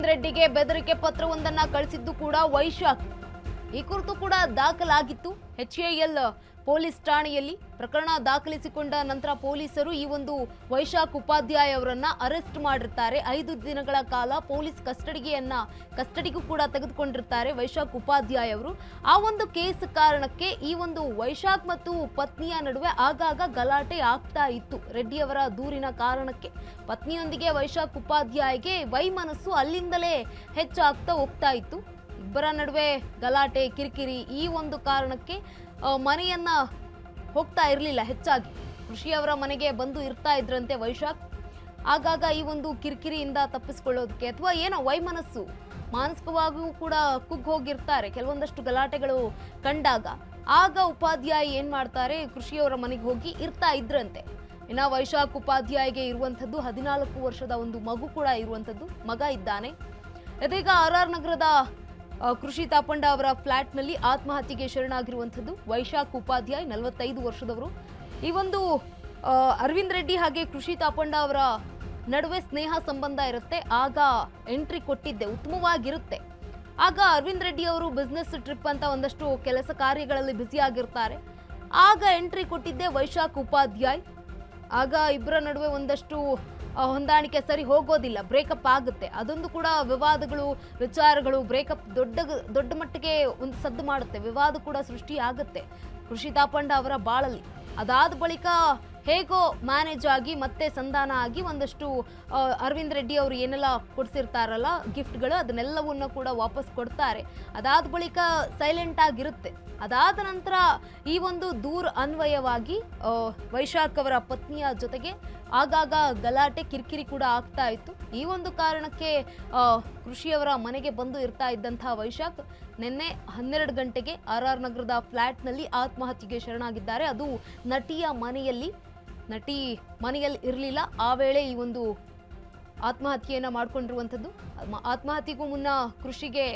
ರೆಡ್ಡಿಗೆ ಬೆದರಿಕೆ ಪತ್ರವೊಂದನ್ನ ಕಳಿಸಿದ್ದು ಕೂಡ ವೈಶಾಖ್. ಈ ಕುರಿತು ಕೂಡ ದಾಖಲಾಗಿತ್ತು HAL ಪೊಲೀಸ್ ಠಾಣೆಯಲ್ಲಿ. ಪ್ರಕರಣ ದಾಖಲಿಸಿಕೊಂಡ ನಂತರ ಪೊಲೀಸರು ಈ ಒಂದು ವೈಶಾಖ್ ಉಪಾಧ್ಯಾಯ ಅವರನ್ನ ಅರೆಸ್ಟ್ ಮಾಡಿರ್ತಾರೆ. 5 ದಿನಗಳ ಕಾಲ ಪೊಲೀಸ್ ಕಸ್ಟಡಿಗೂ ಕೂಡ ತೆಗೆದುಕೊಂಡಿರ್ತಾರೆ ವೈಶಾಖ್ ಉಪಾಧ್ಯಾಯ ಅವರು. ಆ ಒಂದು ಕೇಸ್ ಕಾರಣಕ್ಕೆ ಈ ಒಂದು ವೈಶಾಖ್ ಮತ್ತು ಪತ್ನಿಯ ನಡುವೆ ಆಗಾಗ ಗಲಾಟೆ ಆಗ್ತಾ ಇತ್ತು. ರೆಡ್ಡಿ ಅವರ ದೂರಿನ ಕಾರಣಕ್ಕೆ ಪತ್ನಿಯೊಂದಿಗೆ ವೈಶಾಖ್ ಉಪಾಧ್ಯಾಯಗೆ ವೈಮನಸ್ಸು ಅಲ್ಲಿಂದಲೇ ಹೆಚ್ಚಾಗ್ತಾ ಹೋಗ್ತಾ ಇತ್ತು. ಇಬ್ಬರ ನಡುವೆ ಗಲಾಟೆ ಕಿರಿಕಿರಿ. ಈ ಒಂದು ಕಾರಣಕ್ಕೆ ಮನೆಯನ್ನ ಹೋಗ್ತಾ ಇರಲಿಲ್ಲ. ಹೆಚ್ಚಾಗಿ ಕೃಷಿಯವರ ಮನೆಗೆ ಬಂದು ಇರ್ತಾ ಇದ್ರಂತೆ ವೈಶಾಖ್. ಆಗಾಗ ಈ ಒಂದು ಕಿರಿಕಿರಿಯಿಂದ ತಪ್ಪಿಸಿಕೊಳ್ಳೋದಕ್ಕೆ ಅಥವಾ ಏನೋ ವೈಮನಸ್ಸು ಮಾನಸಿಕವಾಗಿಯೂ ಕೂಡ ಕುಗ್ಗೋಗಿರ್ತಾರೆ ಕೆಲವೊಂದಷ್ಟು ಗಲಾಟೆಗಳು ಕಂಡಾಗ. ಆಗ ಉಪಾಧ್ಯಾಯ ಏನ್ ಮಾಡ್ತಾರೆ, ಕೃಷಿಯವರ ಮನೆಗೆ ಹೋಗಿ ಇರ್ತಾ ಇದ್ರಂತೆ. ಇನ್ನು ವೈಶಾಖ್ ಉಪಾಧ್ಯಾಯಗೆ ಇರುವಂಥದ್ದು 14 ವರ್ಷದ ಒಂದು ಮಗು ಕೂಡ ಇರುವಂಥದ್ದು, ಮಗ ಇದ್ದಾನೆ. ಇದೀಗ RR ನಗರದ ಕೃಷಿ ತಾಪಂಡ ಅವರ ಫ್ಲಾಟ್ನಲ್ಲಿ ಆತ್ಮಹತ್ಯೆಗೆ ಶರಣಾಗಿರುವಂಥದ್ದು ವೈಶಾಖ್ ಉಪಾಧ್ಯಾಯ್, 45 ವರ್ಷದವರು. ಈ ಒಂದು ಅರವಿಂದ್ ರೆಡ್ಡಿ ಹಾಗೆ ಕೃಷಿ ತಾಪಂಡ ಅವರ ನಡುವೆ ಸ್ನೇಹ ಸಂಬಂಧ ಇರುತ್ತೆ. ಆಗ ಎಂಟ್ರಿ ಕೊಟ್ಟಿದ್ದೆ, ಉತ್ತಮವಾಗಿರುತ್ತೆ. ಆಗ ಅರವಿಂದ್ ರೆಡ್ಡಿ ಅವರು ಬಿಸ್ನೆಸ್ ಟ್ರಿಪ್ ಅಂತ ಒಂದಷ್ಟು ಕೆಲಸ ಕಾರ್ಯಗಳಲ್ಲಿ ಬ್ಯುಸಿ ಆಗಿರ್ತಾರೆ. ಆಗ ಎಂಟ್ರಿ ಕೊಟ್ಟಿದ್ದೆ ವೈಶಾಖ್ ಉಪಾಧ್ಯಾಯ್. ಆಗ ಇಬ್ಬರ ನಡುವೆ ಒಂದಷ್ಟು ಹೊಂದಾಣಿಕೆ ಸರಿ ಹೋಗೋದಿಲ್ಲ, ಬ್ರೇಕಪ್ ಆಗುತ್ತೆ. ಅದೊಂದು ಕೂಡ ವಿವಾದಗಳು, ವಿಚಾರಗಳು, ಬ್ರೇಕಪ್ ದೊಡ್ಡ ಮಟ್ಟಿಗೆ ಒಂದು ಸದ್ದು ಮಾಡುತ್ತೆ. ವಿವಾದ ಕೂಡ ಸೃಷ್ಟಿ ಆಗುತ್ತೆ ಕೃಷಿ ತಾಪಂಡ ಅವರ ಬಾಳಲ್ಲಿ. ಅದಾದ ಬಳಿಕ ಹೇಗೋ ಮ್ಯಾನೇಜ್ ಆಗಿ ಮತ್ತೆ ಸಂಧಾನ ಆಗಿ ಒಂದಷ್ಟು ಅರವಿಂದ್ ರೆಡ್ಡಿ ಅವರು ಏನೆಲ್ಲ ಕೊಡ್ಸಿರ್ತಾರಲ್ಲ ಗಿಫ್ಟ್ಗಳು, ಅದನ್ನೆಲ್ಲವನ್ನ ಕೂಡ ವಾಪಸ್ ಕೊಡ್ತಾರೆ. ಅದಾದ ಬಳಿಕ ಸೈಲೆಂಟ್ ಆಗಿರುತ್ತೆ. ಅದಾದ ನಂತರ ಈ ಒಂದು ದೂರ ಅನ್ವಯವಾಗಿ ವೈಶಾಖ್ ಅವರ ಪತ್ನಿಯ ಜೊತೆಗೆ ಆಗಾಗ ಗಲಾಟೆ ಕಿರಿಕಿರಿ ಕೂಡ ಆಗ್ತಾ ಇತ್ತು. ಈ ಒಂದು ಕಾರಣಕ್ಕೆ ಕೃಷಿಯವರ ಮನೆಗೆ ಬಂದು ಇರ್ತಾ ಇದ್ದಂತಹ ವೈಶಾಖ್ ನಿನ್ನೆ 12 ಗಂಟೆಗೆ RR ನಗರದ ಫ್ಲಾಟ್ನಲ್ಲಿ ಆತ್ಮಹತ್ಯೆಗೆ ಶರಣಾಗಿದ್ದಾರೆ. ಅದು ನಟಿಯ ಮನೆಯಲ್ಲಿ. ನಟಿ ಮನೆಯಲ್ಲಿ ಇರಲಿಲ್ಲ ಆ ವೇಳೆ ಈ ಒಂದು ಆತ್ಮಹತ್ಯೆಯನ್ನು ಮಾಡಿಕೊಂಡಿರುವಂಥದ್ದು. ಆತ್ಮಹತ್ಯೆಗೂ ಮುನ್ನ ಕೃಷಿಗೆ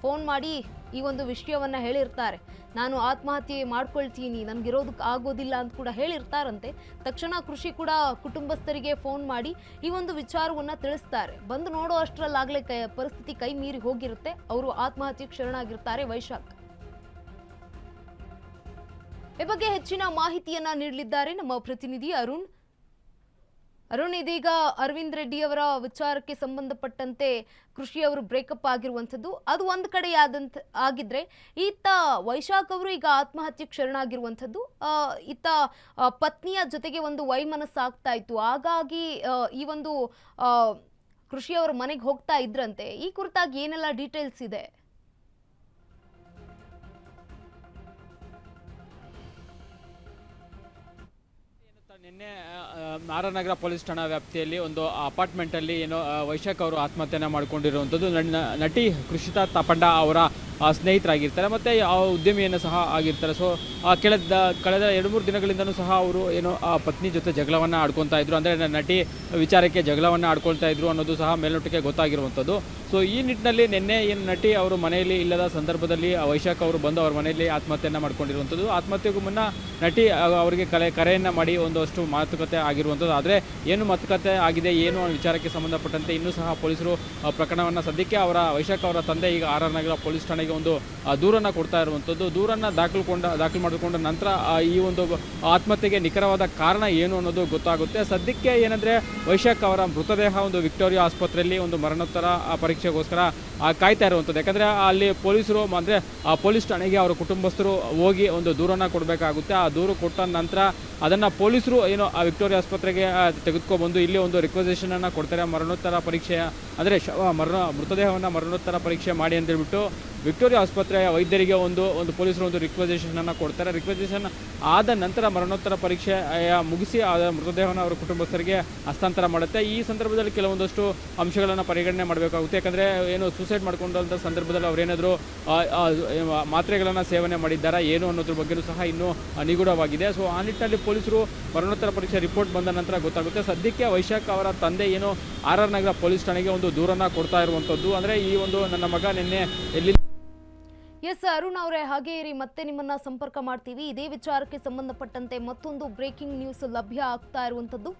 ಫೋನ್ ಮಾಡಿ ಈ ಒಂದು ವಿಷಯವನ್ನ ಹೇಳಿರ್ತಾರೆ. ನಾನು ಆತ್ಮಹತ್ಯೆ ಮಾಡ್ಕೊಳ್ತೀನಿ, ನನಗಿರೋದಕ್ಕೆ ಆಗೋದಿಲ್ಲ ಅಂತ ಕೂಡ ಹೇಳಿರ್ತಾರಂತೆ. ತಕ್ಷಣ ಕೃಷಿ ಕೂಡ ಕುಟುಂಬಸ್ಥರಿಗೆ ಫೋನ್ ಮಾಡಿ ಈ ಒಂದು ವಿಚಾರವನ್ನ ತಿಳಿಸ್ತಾರೆ. ಬಂದು ನೋಡೋ ಅಷ್ಟರಲ್ಲಾಗಲೇ ಪರಿಸ್ಥಿತಿ ಕೈ ಮೀರಿ ಹೋಗಿರುತ್ತೆ. ಅವರು ಆತ್ಮಹತ್ಯೆಗೆ ಶರಣಾಗಿರ್ತಾರೆ ವೈಶಾಖ್. ಈ ಬಗ್ಗೆ ಹೆಚ್ಚಿನ ಮಾಹಿತಿಯನ್ನ ನೀಡಲಿದ್ದಾರೆ ನಮ್ಮ ಪ್ರತಿನಿಧಿ ಅರುಣ್. ಇದೀಗ ಅರವಿಂದ್ ರೆಡ್ಡಿ ಅವರ ವಿಚಾರಕ್ಕೆ ಸಂಬಂಧಪಟ್ಟಂತೆ ಕೃಷಿಯವರು ಬ್ರೇಕಪ್ ಆಗಿರುವಂಥದ್ದು ಅದು ಒಂದು ಕಡೆ ಆಗಿದ್ರೆ, ಈತ ವೈಶಾಖ್ ಅವರು ಈಗ ಆತ್ಮಹತ್ಯೆಗೆ ಶರಣಾಗಿರುವಂಥದ್ದು. ಈತ ಪತ್ನಿಯ ಜೊತೆಗೆ ಒಂದು ವೈಮನಸ್ಸಾಗ್ತಾ ಇತ್ತು. ಹಾಗಾಗಿ ಈ ಒಂದು ಕೃಷಿಯವರ ಮನೆಗೆ ಹೋಗ್ತಾ ಇದ್ರಂತೆ. ಈ ಕುರಿತಾಗಿ ಏನೆಲ್ಲ ಡೀಟೇಲ್ಸ್ ಇದೆ? ನಿನ್ನೆ RR ನಗರ ಪೊಲೀಸ್ ಠಾಣಾ ವ್ಯಾಪ್ತಿಯಲ್ಲಿ ಒಂದು ಅಪಾರ್ಟ್ಮೆಂಟಲ್ಲಿ ಏನೋ ವೈಶಾಖ್ ಅವರು ಆತ್ಮಹತ್ಯೆಯನ್ನು ಮಾಡಿಕೊಂಡಿರುವಂಥದ್ದು. ನಟಿ ಕೃಷಿತಾ ತಾಪಂಡ ಅವರ ಸ್ನೇಹಿತರಾಗಿರ್ತಾರೆ ಮತ್ತು ಉದ್ಯಮಿಯನ್ನು ಸಹ ಆಗಿರ್ತಾರೆ. ಸೊ ಕಳೆದ 2-3 ದಿನಗಳಿಂದನೂ ಸಹ ಅವರು ಏನೋ ಆ ಪತ್ನಿ ಜೊತೆ ಜಗಳವನ್ನು ಆಡ್ಕೊತಾ ಇದ್ರು. ಅಂದರೆ ನಟಿ ವಿಚಾರಕ್ಕೆ ಜಗಳವನ್ನು ಆಡ್ಕೊಳ್ತಾ ಇದ್ರು ಅನ್ನೋದು ಸಹ ಮೇಲ್ನೋಟಕ್ಕೆ ಗೊತ್ತಾಗಿರುವಂಥದ್ದು. ಸೊ ಈ ನಿಟ್ಟಿನಲ್ಲಿ ನಿನ್ನೆ ಏನು ನಟಿ ಅವರು ಮನೆಯಲ್ಲಿ ಇಲ್ಲದ ಸಂದರ್ಭದಲ್ಲಿ ವೈಶಾಖ್ ಅವರು ಬಂದು ಅವ್ರ ಮನೆಯಲ್ಲಿ ಆತ್ಮಹತ್ಯೆಯನ್ನು ಮಾಡ್ಕೊಂಡಿರುವಂಥದ್ದು. ಆತ್ಮಹತ್ಯೆಗೂ ಮುನ್ನ ನಟಿ ಅವರಿಗೆ ಕರೆಯನ್ನು ಮಾಡಿ ಒಂದಷ್ಟು ಮಾತುಕತೆ ಆಗಿರುವಂಥದ್ದು. ಆದರೆ ಏನು ಮಾತುಕತೆ ಆಗಿದೆ, ಏನು ವಿಚಾರಕ್ಕೆ ಸಂಬಂಧಪಟ್ಟಂತೆ ಇನ್ನೂ ಸಹ ಪೊಲೀಸರು ಪ್ರಕರಣವನ್ನು ಸದ್ಯಕ್ಕೆ ವೈಶಾಖ್ ಅವರ ತಂದೆ ಈಗ RR ನಗರ ಪೊಲೀಸ್ ಠಾಣೆಗೆ ಒಂದು ದೂರನ್ನು ಕೊಡ್ತಾ ಇರುವಂಥದ್ದು. ದೂರನ್ನು ದಾಖಲು ಮಾಡಿಕೊಂಡ ನಂತರ ಈ ಒಂದು ಆತ್ಮಹತ್ಯೆಗೆ ನಿಖರವಾದ ಕಾರಣ ಏನು ಅನ್ನೋದು ಗೊತ್ತಾಗುತ್ತೆ. ಸದ್ಯಕ್ಕೆ ಏನಂದರೆ ವೈಶಾಖ್ ಅವರ ಮೃತದೇಹ ಒಂದು ವಿಕ್ಟೋರಿಯಾ ಆಸ್ಪತ್ರೆಯಲ್ಲಿ ಒಂದು ಮರಣೋತ್ತರ ಪರೀಕ್ಷೆಗೋಸ್ಕರ ಕಾಯ್ತಾ ಇರುವಂಥದ್ದು. ಯಾಕಂದರೆ ಅಲ್ಲಿ ಪೊಲೀಸರು ಅಂದರೆ ಪೊಲೀಸ್ ಠಾಣೆಗೆ ಅವರ ಕುಟುಂಬಸ್ಥರು ಹೋಗಿ ಒಂದು ದೂರನ್ನು ಕೊಡಬೇಕಾಗುತ್ತೆ. ಆ ದೂರು ಕೊಟ್ಟ ನಂತರ ಅದನ್ನು ಪೊಲೀಸರು ಏನು ಆ ವಿಕ್ಟೋರಿಯಾ ಆಸ್ಪತ್ರೆಗೆ ತೆಗೆದುಕೊಬಂದು ಇಲ್ಲಿ ಒಂದು ರಿಕ್ವೆಸೇಷನನ್ನು ಕೊಡ್ತಾರೆ. ಮರಣೋತ್ತರ ಪರೀಕ್ಷೆಯ ಅಂದರೆ ಮೃತದೇಹವನ್ನು ಮರಣೋತ್ತರ ಪರೀಕ್ಷೆ ಮಾಡಿ ಅಂತೇಳ್ಬಿಟ್ಟು ವಿಕ್ಟೋರಿಯಾ ಆಸ್ಪತ್ರೆಯ ವೈದ್ಯರಿಗೆ ಒಂದು ಪೊಲೀಸರು ಒಂದು ರಿಕ್ವೆಸೇಷನನ್ನು ಕೊಡ್ತಾರೆ. ರಿಕ್ವೆಸೇಷನ್ ಆದ ನಂತರ ಮರಣೋತ್ತರ ಪರೀಕ್ಷೆ ಮುಗಿಸಿ ಆ ಮೃತದೇಹವನ್ನು ಅವರ ಕುಟುಂಬಸ್ಥರಿಗೆ ಹಸ್ತಾಂತರ ಮಾಡುತ್ತೆ. ಈ ಸಂದರ್ಭದಲ್ಲಿ ಕೆಲವೊಂದಷ್ಟು ಅಂಶಗಳನ್ನು ಪರಿಗಣನೆ ಮಾಡಬೇಕಾಗುತ್ತೆ. ಯಾಕಂದರೆ ಏನು ಸೂಸೈಡ್ ಮಾಡಿಕೊಂಡಂಥ ಸಂದರ್ಭದಲ್ಲಿ ಅವರೇನಾದರೂ ಮಾತ್ರೆಗಳನ್ನು ಸೇವನೆ ಮಾಡಿದ್ದಾರಾ ಏನು ಅನ್ನೋದ್ರ ಬಗ್ಗೆಯೂ ಸಹ ಇನ್ನೂ ನಿಗೂಢವಾಗಿದೆ. ಸೊ ಆ ನಿಟ್ಟಿನಲ್ಲಿ ಪೊಲೀಸರು ಮರಣೋತ್ತರ ಪರೀಕ್ಷೆ ರಿಪೋರ್ಟ್ ಬಂದ ನಂತರ ಗೊತ್ತಾಗುತ್ತೆ. ಸದ್ಯಕ್ಕೆ ವೈಶಾಖ್ ಅವರ ತಂದೆ ಏನು RR ನಗರ ಪೊಲೀಸ್ ಠಾಣೆಗೆ ಒಂದು ದೂರನ್ನು ಕೊಡ್ತಾ ಇರುವಂಥದ್ದು. ಅಂದರೆ ಈ ಒಂದು ನನ್ನ ಮಗ ನಿನ್ನೆ ಎಲ್ಲಿ ಎಸ್ ಅರುಣ್ ಅವರೇ, ಹಾಗೆ ಇರಿ, ಮತ್ತೆ ನಿಮ್ಮನ್ನ ಸಂಪರ್ಕ ಮಾಡ್ತೀವಿ. ಇದೇ ವಿಚಾರಕ್ಕೆ ಸಂಬಂಧಪಟ್ಟಂತೆ ಮತ್ತೊಂದು ಬ್ರೇಕಿಂಗ್ ನ್ಯೂಸ್ ಲಭ್ಯ ಆಗ್ತಾ ಇರುವಂಥದ್ದು.